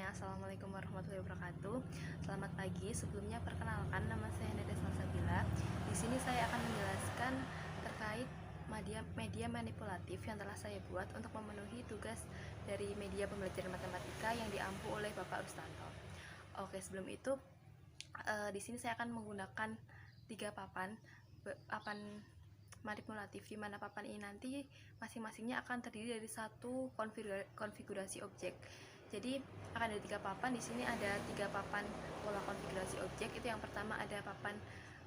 semuanya, assalamualaikum warahmatullahi wabarakatuh. Selamat pagi. Sebelumnya perkenalkan, nama saya Neda Salsabila. Di sini saya akan menjelaskan terkait media manipulatif yang telah saya buat untuk memenuhi tugas dari media pembelajaran matematika yang diampu oleh Bapak Rustanto. Oke, sebelum itu di sini saya akan menggunakan 3 papan manipulatif, di mana papan ini nanti masing-masingnya akan terdiri dari satu konfigurasi objek. Jadi akan ada 3 papan. Di sini ada 3 papan pola konfigurasi objek. Itu yang pertama ada papan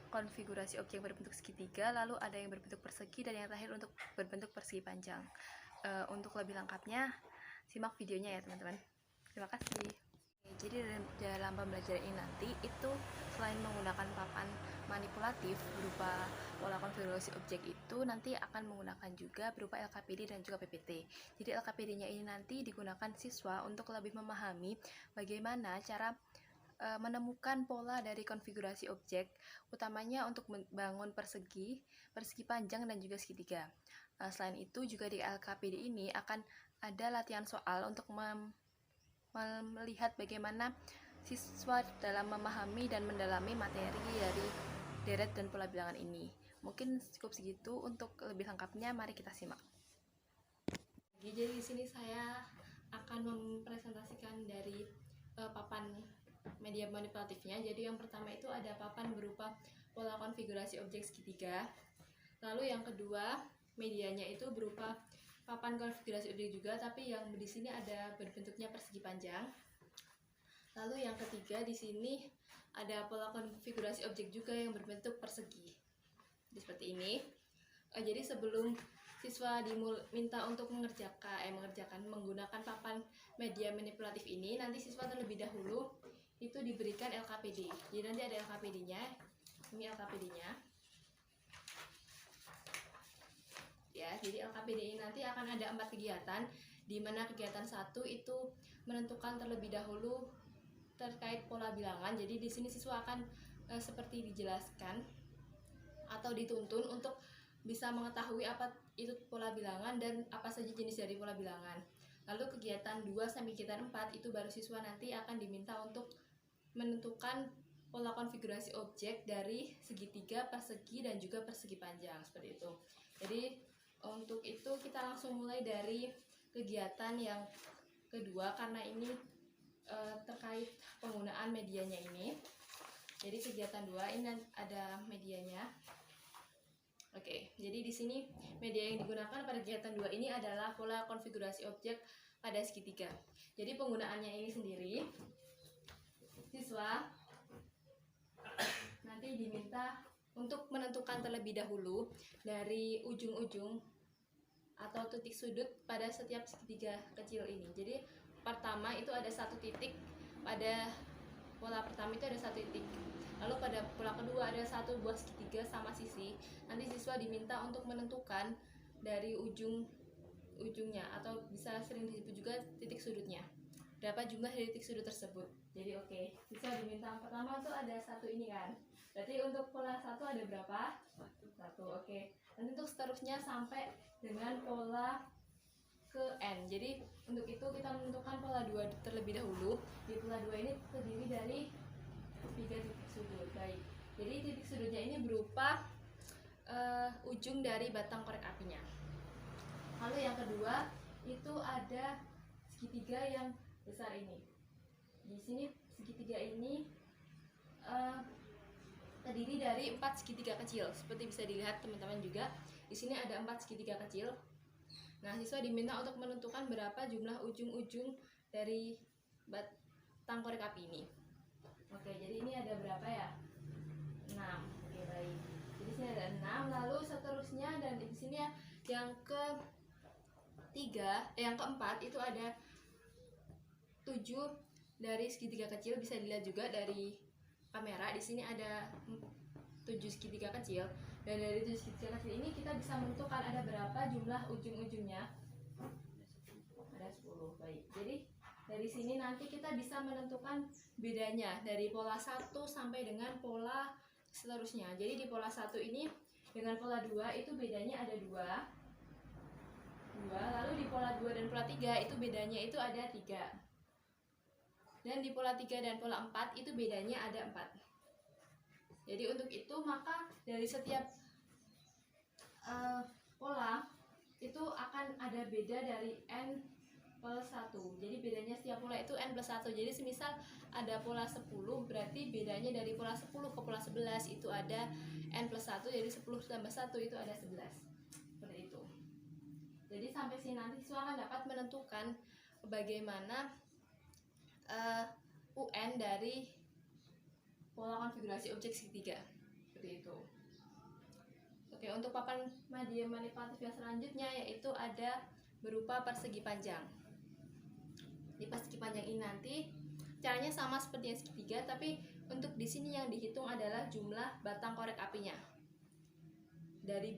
konfigurasi objek berbentuk segitiga, lalu ada yang berbentuk persegi, dan yang terakhir untuk berbentuk persegi panjang. Untuk lebih lengkapnya simak videonya ya teman-teman. Terima kasih. Jadi dalam pembelajaran ini nanti itu selain menggunakan papan manipulatif berupa pola konfigurasi objek, itu nanti akan menggunakan juga berupa LKPD dan juga PPT. Jadi LKPD-nya ini nanti digunakan siswa untuk lebih memahami bagaimana cara menemukan pola dari konfigurasi objek, utamanya untuk membangun persegi panjang dan juga segitiga. Selain itu juga di LKPD ini akan ada latihan soal untuk melihat bagaimana siswa dalam memahami dan mendalami materi dari deret dan pola bilangan ini. Mungkin cukup segitu. Untuk lebih lengkapnya mari kita simak. Jadi di sini saya akan mempresentasikan dari papan media manipulatifnya. Jadi yang pertama itu ada papan berupa pola konfigurasi objek segitiga. Lalu yang kedua medianya itu berupa papan konfigurasi objek juga, tapi yang di sini ada berbentuknya persegi panjang. Lalu yang ketiga di sini ada pola konfigurasi objek juga yang berbentuk persegi. Jadi seperti ini. Jadi sebelum siswa diminta untuk mengerjakan menggunakan papan media manipulatif ini, nanti siswa terlebih dahulu itu diberikan LKPD. Jadi nanti ada LKPD-nya. Ini LKPD-nya. Ya, jadi LKPD ini nanti akan ada 4 kegiatan, di mana kegiatan 1 itu menentukan terlebih dahulu terkait pola bilangan. Jadi di sini siswa akan seperti dijelaskan atau dituntun untuk bisa mengetahui apa itu pola bilangan dan apa saja jenis dari pola bilangan. Lalu kegiatan 2 sampai kegiatan 4 itu baru siswa nanti akan diminta untuk menentukan pola konfigurasi objek dari segitiga, persegi, dan juga persegi panjang, seperti itu. Jadi untuk itu kita langsung mulai dari kegiatan yang kedua, karena ini terkait penggunaan medianya ini. Jadi kegiatan 2 ini ada medianya. Oke, jadi di sini media yang digunakan pada kegiatan 2 ini adalah pola konfigurasi objek pada segitiga. Jadi penggunaannya ini sendiri, siswa nanti diminta untuk menentukan terlebih dahulu dari ujung-ujung atau titik sudut pada setiap segitiga kecil ini. Jadi pertama itu ada 1 titik, pada pola pertama itu ada 1 titik. Lalu pada pola kedua ada 1 buah segitiga sama sisi. Nanti siswa diminta untuk menentukan dari ujungnya, atau bisa sering disebut juga titik sudutnya, berapa jumlah dari titik sudut tersebut. Jadi oke, siswa diminta yang pertama itu ada 1 ini kan. Berarti untuk pola 1 ada berapa? 1. Oke. Nanti untuk seterusnya sampai dengan pola ke N. Jadi untuk itu kita menentukan pola 2 terlebih dahulu. Di pola 2 ini terdiri dari 3 titik sudut. Baik. Jadi titik sudutnya ini berupa ujung dari batang korek apinya. Lalu yang kedua itu ada segitiga yang besar ini. Di sini segitiga ini terdiri dari 4 segitiga kecil. Seperti bisa dilihat teman-teman juga, di sini ada 4 segitiga kecil. Nah, siswa diminta untuk menentukan berapa jumlah ujung-ujung dari batang korek api ini. Oke, jadi ini ada berapa ya? 6. Oke, baik. Jadi sini ada 6, lalu seterusnya, dan di sini yang keempat itu ada 7 dari segitiga kecil. Bisa dilihat juga dari kamera, di sini ada 7 segitiga kecil, dan dari 7 segitiga kecil ini kita bisa menentukan ada berapa jumlah ujung-ujungnya. Ada 10. Baik. Jadi dari sini nanti kita bisa menentukan bedanya dari pola 1 sampai dengan pola seterusnya. Jadi di pola 1 ini dengan pola 2 itu bedanya ada 2. Lalu di pola 2 dan pola 3 itu bedanya itu ada 3. Dan di pola 3 dan pola 4 itu bedanya ada 4. Jadi untuk itu maka dari setiap pola itu akan ada beda dari n plus 1. Jadi bedanya setiap pola itu n plus 1. Jadi semisal ada pola 10, berarti bedanya dari pola 10 ke pola 11 itu ada n plus 1. Jadi 10 tambah 1 itu ada 11. Seperti itu. Jadi sampai sini nanti siswa akan dapat menentukan bagaimana UN dari pola konfigurasi objek segitiga. Seperti itu. Oke, untuk papan media manipulatif yang selanjutnya yaitu ada berupa persegi panjang. Di persegi panjang ini nanti caranya sama seperti yang segitiga, tapi untuk di sini yang dihitung adalah jumlah batang korek apinya. Dari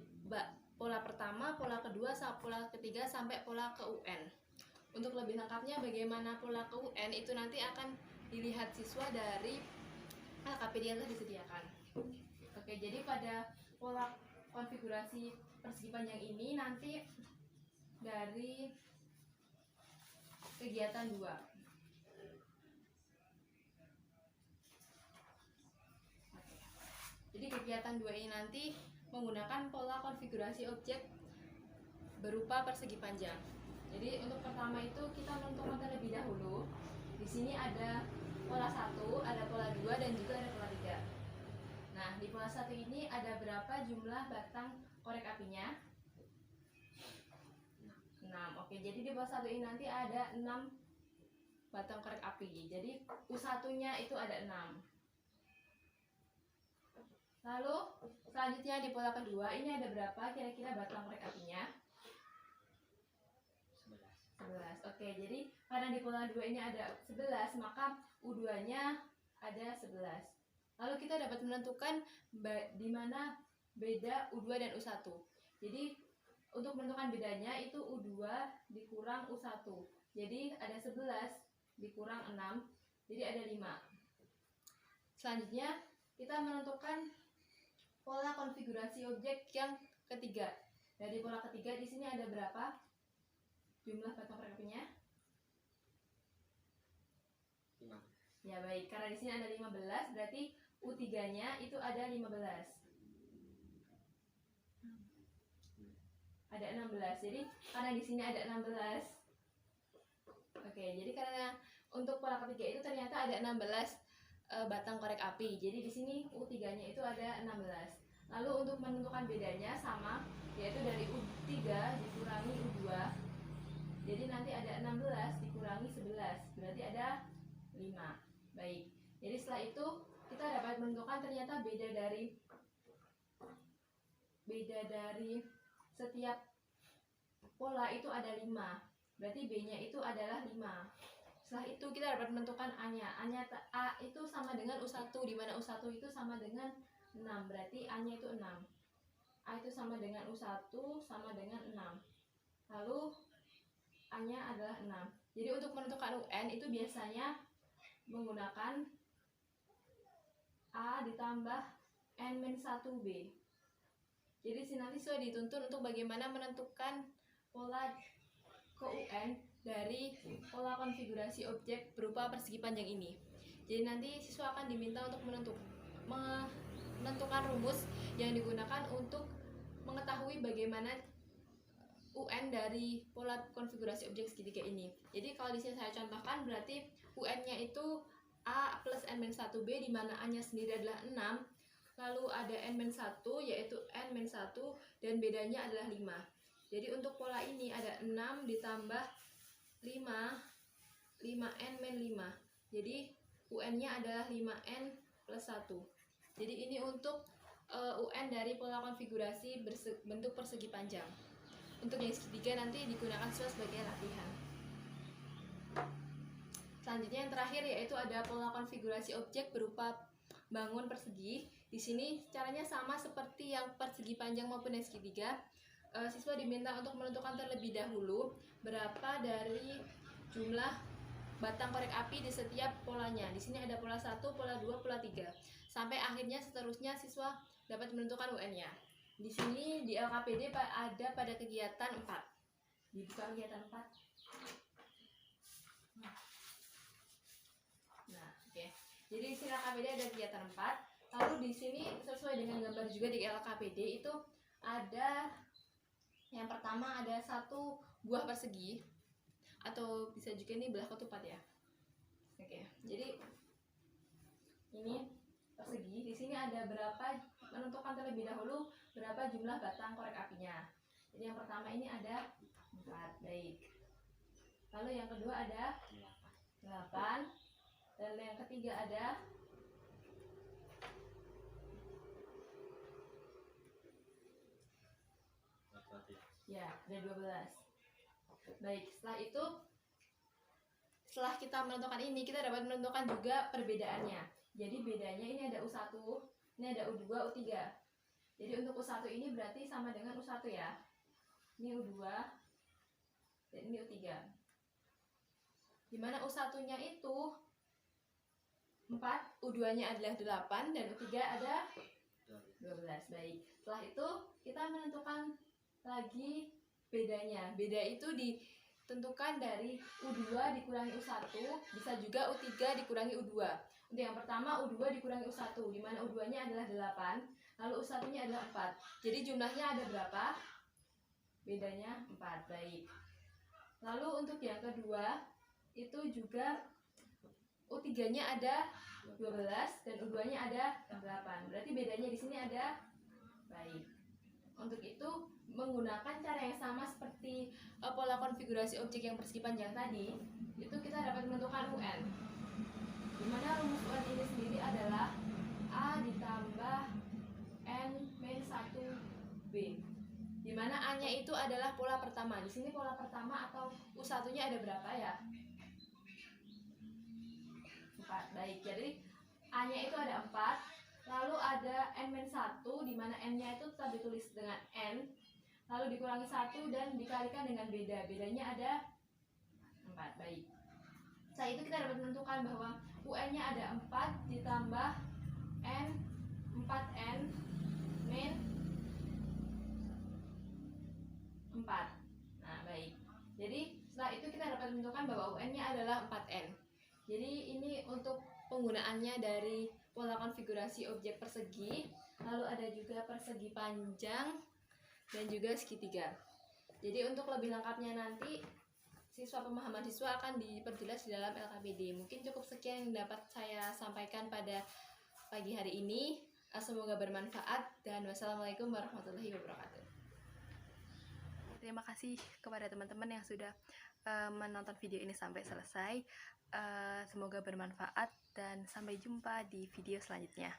pola pertama, pola kedua, pola ketiga sampai pola ke UN. Untuk lebih lengkapnya bagaimana pola ke UN itu nanti akan dilihat siswa dari LKPD yang telah disediakan. Oke, jadi pada pola konfigurasi persegi panjang ini nanti dari kegiatan 2. Jadi kegiatan 2 ini nanti menggunakan pola konfigurasi objek berupa persegi panjang. Jadi untuk pertama itu kita menentukan terlebih dahulu. Di sini ada pola 1, ada pola 2 dan juga ada pola 3. Nah, di pola 1 ini ada berapa jumlah batang korek apinya? 6. Oke, jadi di pola 1 ini nanti ada 6 batang korek api. Jadi U1-nya itu ada 6. Lalu selanjutnya di pola kedua ini ada berapa kira-kira batang korek apinya? 11. Oke, jadi karena di pola 2 ini ada 11, maka U2-nya ada 11. Lalu kita dapat menentukan di mana beda U2 dan U1. Jadi untuk menentukan bedanya itu U2 dikurang U1. Jadi ada 11 dikurang 6, jadi ada 5. Selanjutnya kita menentukan pola konfigurasi objek yang ketiga. Dari pola ketiga di sini ada berapa jumlah batang korek apinya? 5. Ya baik, karena di sini ada 15, berarti U3-nya itu ada 15. Ada 16. Jadi karena di sini ada 16. Oke, jadi karena untuk pola ketiga itu ternyata ada 16 batang korek api. Jadi di sini U3-nya itu ada 16. Lalu untuk menentukan bedanya sama, yaitu dari U3 dikurangi U2. Jadi nanti ada 16 dikurangi 11, berarti ada 5. Baik. Jadi setelah itu kita dapat menentukan ternyata beda dari setiap pola itu ada 5. Berarti B-nya itu adalah 5. Setelah itu kita dapat menentukan A-nya. A itu sama dengan U1, di mana U1 itu sama dengan 6. Berarti A-nya itu 6. A itu sama dengan U1 sama dengan 6. Lalu A-nya adalah 6. Jadi untuk menentukan UN itu biasanya menggunakan A ditambah N-1B. Jadi nanti sudah dituntut untuk bagaimana menentukan pola ke UN dari pola konfigurasi objek berupa persegi panjang ini. Jadi nanti siswa akan diminta untuk menentukan rumus yang digunakan untuk mengetahui bagaimana UN dari pola konfigurasi objek segitiga ini. Jadi kalau di sini saya contohkan berarti UN-nya itu A plus N-1B, di mana A-nya sendiri adalah 6. Lalu ada N-1 yaitu N-1 dan bedanya adalah 5. Jadi untuk pola ini ada 6 ditambah 5N-5. Jadi UN-nya adalah 5N plus 1. Jadi ini untuk UN dari pola konfigurasi bentuk persegi panjang. Untuk yang segitiga nanti digunakan sebagai latihan. Selanjutnya yang terakhir yaitu ada pola konfigurasi objek berupa bangun persegi. Di sini caranya sama seperti yang persegi panjang maupun yang segitiga. Siswa diminta untuk menentukan terlebih dahulu berapa dari jumlah batang korek api di setiap polanya. Di sini ada pola 1, pola 2, pola 3. Sampai akhirnya seterusnya siswa dapat menentukan UN-nya. Di sini di LKPD ada pada kegiatan 4. Dibuka kegiatan 4. Jadi di sini LKPD ada kegiatan 4. Lalu di sini sesuai dengan gambar juga di LKPD itu ada yang pertama ada 1 buah persegi, atau bisa juga ini belah ketupat ya. Oke, jadi ini persegi. Di sini ada berapa, menentukan terlebih dahulu berapa jumlah batang korek apinya. Jadi yang pertama ini ada 4, baik. Lalu yang kedua ada 8. Dan yang ketiga ada ya, ada 12. Baik, setelah kita menentukan ini, kita dapat menentukan juga perbedaannya. Jadi bedanya ini ada U1, ini ada U2, U3. Jadi untuk U1 ini berarti sama dengan U1 ya. Ini U2 dan ini U3. Dimana U1-nya itu 4, U2-nya adalah 8, dan U3 ada 12. Baik, setelah itu kita menentukan lagi bedanya. Beda itu ditentukan dari U2 dikurangi U1, bisa juga U3 dikurangi U2. Untuk yang pertama U2 dikurangi U1, dimana U2-nya adalah 8, lalu U1-nya adalah 4. Jadi jumlahnya ada berapa? Bedanya 4, baik. Lalu untuk yang kedua, itu juga U3-nya ada 12 dan U2-nya ada 8. Berarti bedanya di sini ada, baik. Untuk itu menggunakan cara yang sama seperti pola konfigurasi objek yang persegi panjang tadi, itu kita dapat menentukan UN. Dimana rumus UN ini sendiri adalah A ditambah N min 1B. Dimana A-nya itu adalah pola pertama. Di sini pola pertama atau U1-nya ada berapa ya? 4. Baik, jadi A-nya itu ada 4. Lalu ada N-1, dimana N-nya itu tetap ditulis dengan N, lalu dikurangi 1 dan dikalikan dengan beda. Bedanya ada 4. Baik. Setelah itu kita dapat menentukan bahwa UN-nya ada 4 ditambah N 4N min 4. Nah, baik. Jadi setelah itu kita dapat menentukan bahwa UN-nya adalah 4N. Jadi ini untuk penggunaannya dari pola konfigurasi objek persegi, lalu ada juga persegi panjang dan juga segitiga. Jadi untuk lebih lengkapnya nanti pemahaman siswa akan diperjelas di dalam LKPD. Mungkin cukup sekian yang dapat saya sampaikan pada pagi hari ini. Semoga bermanfaat dan wassalamualaikum warahmatullahi wabarakatuh. Terima kasih kepada teman-teman yang sudah menonton video ini sampai selesai. Semoga bermanfaat dan sampai jumpa di video selanjutnya.